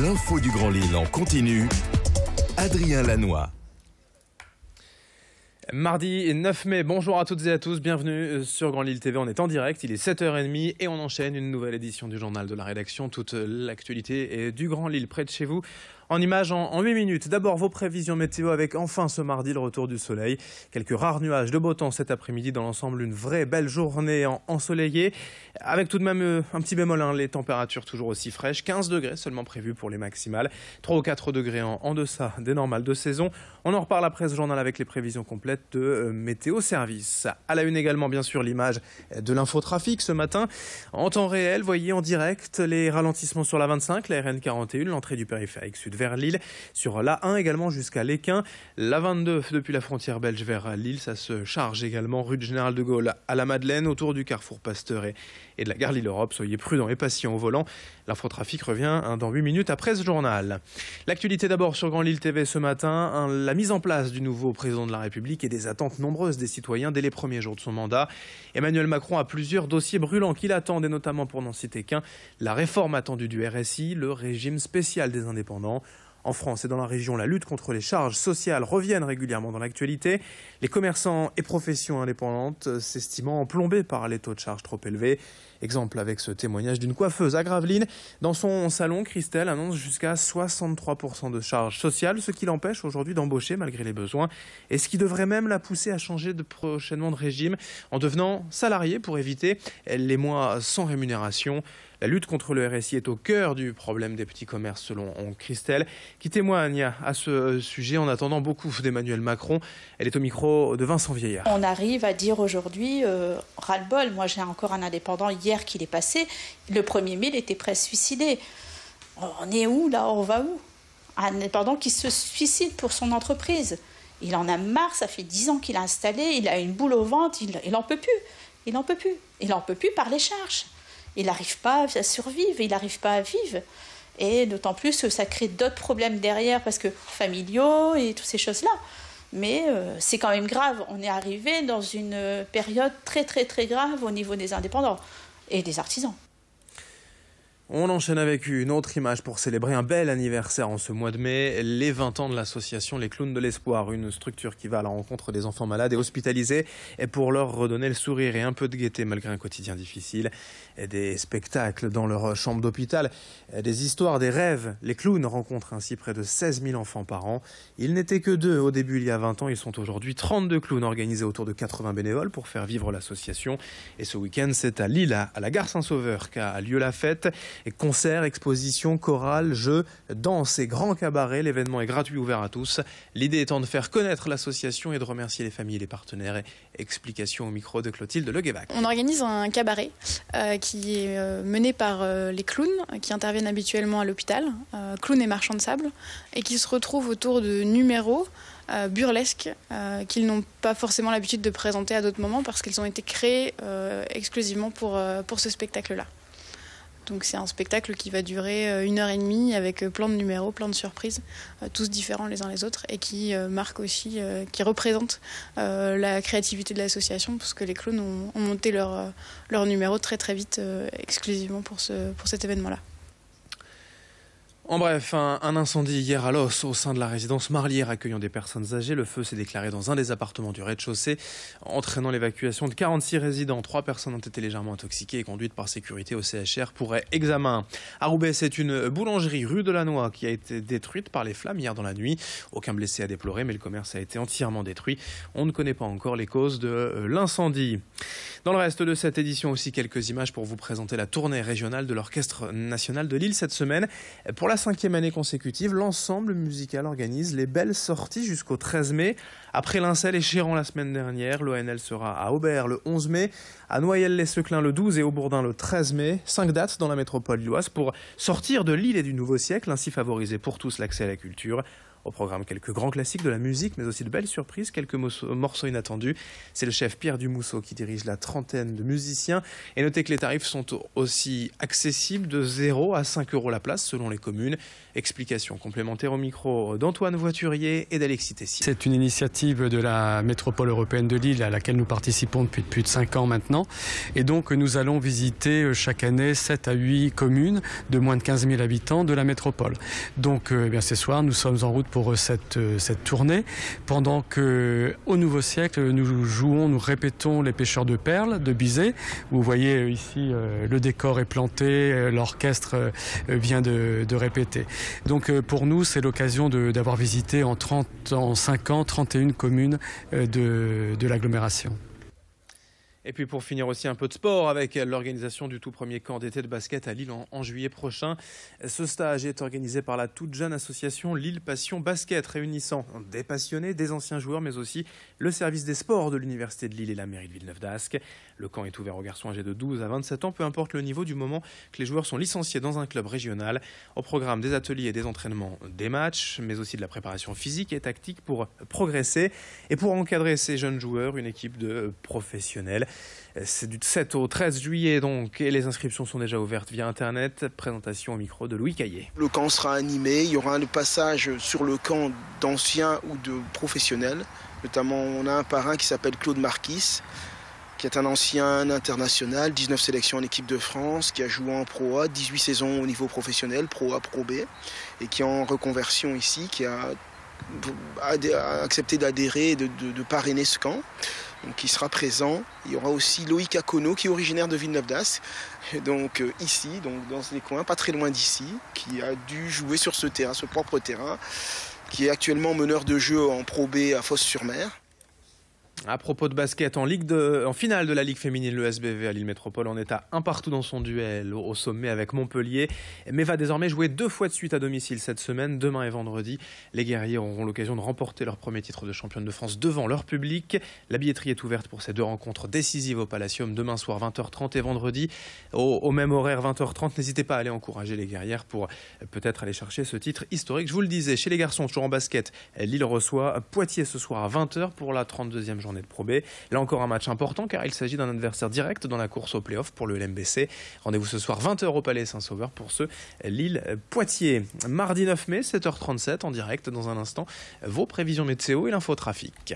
L'info du Grand Lille en continu. Adrien Lanois. Mardi 9 mai, bonjour à toutes et à tous, bienvenue sur Grand Lille TV, on est en direct, il est 7h30 et on enchaîne une nouvelle édition du journal de la rédaction, toute l'actualité du Grand Lille près de chez vous. En images en 8 minutes. D'abord vos prévisions météo avec enfin ce mardi le retour du soleil. Quelques rares nuages de beau temps cet après-midi. Dans l'ensemble, une vraie belle journée ensoleillée. Avec tout de même un petit bémol, les températures toujours aussi fraîches. 15 degrés seulement prévus pour les maximales. 3 ou 4 degrés en deçà des normales de saison. On en reparle après ce journal avec les prévisions complètes de Météo Service. À la une également, bien sûr, l'image de l'infotrafic ce matin. En temps réel, voyez en direct les ralentissements sur la 25, la RN 41, l'entrée du périphérique sud vers Lille, sur la 1 également jusqu'à l'Équin, la 22 depuis la frontière belge vers Lille, ça se charge également rue du Général de Gaulle à la Madeleine, autour du carrefour Pasteur et de la gare Lille-Europe. Soyez prudents et patients au volant. L'infotrafic revient dans 8 minutes après ce journal. L'actualité d'abord sur Grand Lille TV ce matin, la mise en place du nouveau président de la République et des attentes nombreuses des citoyens dès les premiers jours de son mandat. Emmanuel Macron a plusieurs dossiers brûlants qu'il attend, et notamment pour n'en citer qu'un, la réforme attendue du RSI, le régime spécial des indépendants. En France et dans la région, la lutte contre les charges sociales reviennent régulièrement dans l'actualité. Les commerçants et professions indépendantes s'estimant plombés par les taux de charges trop élevés. Exemple avec ce témoignage d'une coiffeuse à Gravelines. Dans son salon, Christelle annonce jusqu'à 63% de charges sociales, ce qui l'empêche aujourd'hui d'embaucher malgré les besoins. Et ce qui devrait même la pousser à changer prochainement de régime en devenant salariée pour éviter les mois sans rémunération. La lutte contre le RSI est au cœur du problème des petits commerces selon Christelle, qui témoigne à ce sujet en attendant beaucoup d'Emmanuel Macron. Elle est au micro de Vincent Vieillard. On arrive à dire aujourd'hui, ras-le-bol, moi j'ai encore un indépendant hier qui l'est passé, le 1er mai il était prêt à se suicider. On est où là, on va où? Un indépendant qui se suicide pour son entreprise. Il en a marre, ça fait 10 ans qu'il a installé, il a une boule au ventre, il n'en peut plus. Il n'en peut plus. Il n'en peut plus par les charges. Il n'arrive pas à survivre, il n'arrive pas à vivre. Et d'autant plus que ça crée d'autres problèmes derrière, parce que familiaux et toutes ces choses-là. Mais c'est quand même grave. On est arrivé dans une période très très très grave au niveau des indépendants et des artisans. On enchaîne avec une autre image pour célébrer un bel anniversaire en ce mois de mai, les 20 ans de l'association Les Clowns de l'Espoir, une structure qui va à la rencontre des enfants malades et hospitalisés et pour leur redonner le sourire et un peu de gaieté malgré un quotidien difficile. Des spectacles dans leur chambre d'hôpital, des histoires, des rêves. Les clowns rencontrent ainsi près de 16 000 enfants par an. Ils n'étaient que 2 au début il y a 20 ans, ils sont aujourd'hui 32 clowns organisés autour de 80 bénévoles pour faire vivre l'association. Et ce week-end, c'est à Lille, à la gare Saint-Sauveur, qu'a lieu la fête. Et concerts, expositions, chorales, jeux, danse et grands cabarets. L'événement est gratuit, ouvert à tous. L'idée étant de faire connaître l'association et de remercier les familles et les partenaires. Explication au micro de Clotilde Leguévac. On organise un cabaret qui est mené par les clowns qui interviennent habituellement à l'hôpital, clowns et marchands de sable, et qui se retrouvent autour de numéros burlesques qu'ils n'ont pas forcément l'habitude de présenter à d'autres moments parce qu'ils ont été créés exclusivement pour ce spectacle-là. Donc c'est un spectacle qui va durer 1h30 avec plein de numéros, plein de surprises, tous différents les uns les autres et qui marque aussi, qui représente la créativité de l'association parce que les clowns ont monté leur numéro très très vite exclusivement pour cet événement-là. En bref, un incendie hier à Los au sein de la résidence Marlière accueillant des personnes âgées. Le feu s'est déclaré dans un des appartements du rez-de-chaussée, entraînant l'évacuation de 46 résidents. 3 personnes ont été légèrement intoxiquées et conduites par sécurité au CHR pour examen. À Roubaix, c'est une boulangerie rue de la Noix qui a été détruite par les flammes hier dans la nuit. Aucun blessé à déplorer, mais le commerce a été entièrement détruit. On ne connaît pas encore les causes de l'incendie. Dans le reste de cette édition aussi, quelques images pour vous présenter la tournée régionale de l'Orchestre national de Lille cette semaine. Pour la 5e année consécutive, l'ensemble musical organise les belles sorties jusqu'au 13 mai. Après Lincel et Chéran la semaine dernière, l'ONL sera à Aubert le 11 mai, à Noyelles-les-Seclins le 12 et au Bourdin le 13 mai. 5 dates dans la métropole lilloise pour sortir de Lille et du nouveau siècle, ainsi favoriser pour tous l'accès à la culture. Au programme, quelques grands classiques de la musique, mais aussi de belles surprises, quelques morceaux inattendus. C'est le chef Pierre Dumousseau qui dirige la trentaine de musiciens. Et notez que les tarifs sont aussi accessibles de 0 à 5 € la place selon les communes. Explication complémentaire au micro d'Antoine Voiturier et d'Alexis Tessier. C'est une initiative de la métropole européenne de Lille à laquelle nous participons depuis plus de 5 ans maintenant. Et donc nous allons visiter chaque année 7 à 8 communes de moins de 15 000 habitants de la métropole. Donc ce soir nous sommes en route pour cette tournée, pendant que au Nouveau Siècle nous répétons les pêcheurs de perles de Bizet. Vous voyez ici le décor est planté, l'orchestre vient de répéter. Donc pour nous c'est l'occasion d'avoir visité en 5 ans 31 communes de l'agglomération. Et puis pour finir aussi un peu de sport avec l'organisation du tout premier camp d'été de basket à Lille en juillet prochain. Ce stage est organisé par la toute jeune association Lille Passion Basket, réunissant des passionnés, des anciens joueurs, mais aussi le service des sports de l'Université de Lille et la mairie de Villeneuve-d'Ascq. Le camp est ouvert aux garçons âgés de 12 à 27 ans, peu importe le niveau, du moment que les joueurs sont licenciés dans un club régional. Au programme, des ateliers et des entraînements, des matchs, mais aussi de la préparation physique et tactique pour progresser. Et pour encadrer ces jeunes joueurs, une équipe de professionnels. C'est du 7 au 13 juillet donc, et les inscriptions sont déjà ouvertes via Internet. Présentation au micro de Louis Caillé. Le camp sera animé, il y aura un passage sur le camp d'anciens ou de professionnels. Notamment, on a un parrain qui s'appelle Claude Marquis, qui est un ancien international, 19 sélections en équipe de France, qui a joué en Pro A, 18 saisons au niveau professionnel, Pro A, Pro B, et qui est en reconversion ici, qui a accepté d'adhérer et de parrainer ce camp. Donc, il sera présent. Il y aura aussi Loïc Akono qui est originaire de Villeneuve-d'Ascq, donc ici, donc dans les coins, pas très loin d'ici, qui a dû jouer sur ce terrain, ce propre terrain, qui est actuellement meneur de jeu en Pro B à Fos-sur-Mer. À propos de basket, en finale de la Ligue féminine, le SBV à Lille Métropole en est à 1 partout dans son duel au sommet avec Montpellier, mais va désormais jouer 2 fois de suite à domicile cette semaine, demain et vendredi. Les guerriers auront l'occasion de remporter leur premier titre de championne de France devant leur public. La billetterie est ouverte pour ces 2 rencontres décisives au Palacium demain soir 20h30 et vendredi au même horaire 20h30. N'hésitez pas à aller encourager les guerrières pour peut-être aller chercher ce titre historique. Je vous le disais, chez les garçons, toujours en basket, Lille reçoit Poitiers ce soir à 20h pour la 32e journée de Pro B. Là encore un match important car il s'agit d'un adversaire direct dans la course au play-off pour le LMBC. Rendez-vous ce soir 20h au Palais Saint-Sauveur pour ce Lille-Poitiers. Mardi 9 mai, 7h37 en direct dans un instant. Vos prévisions météo et l'infotrafic.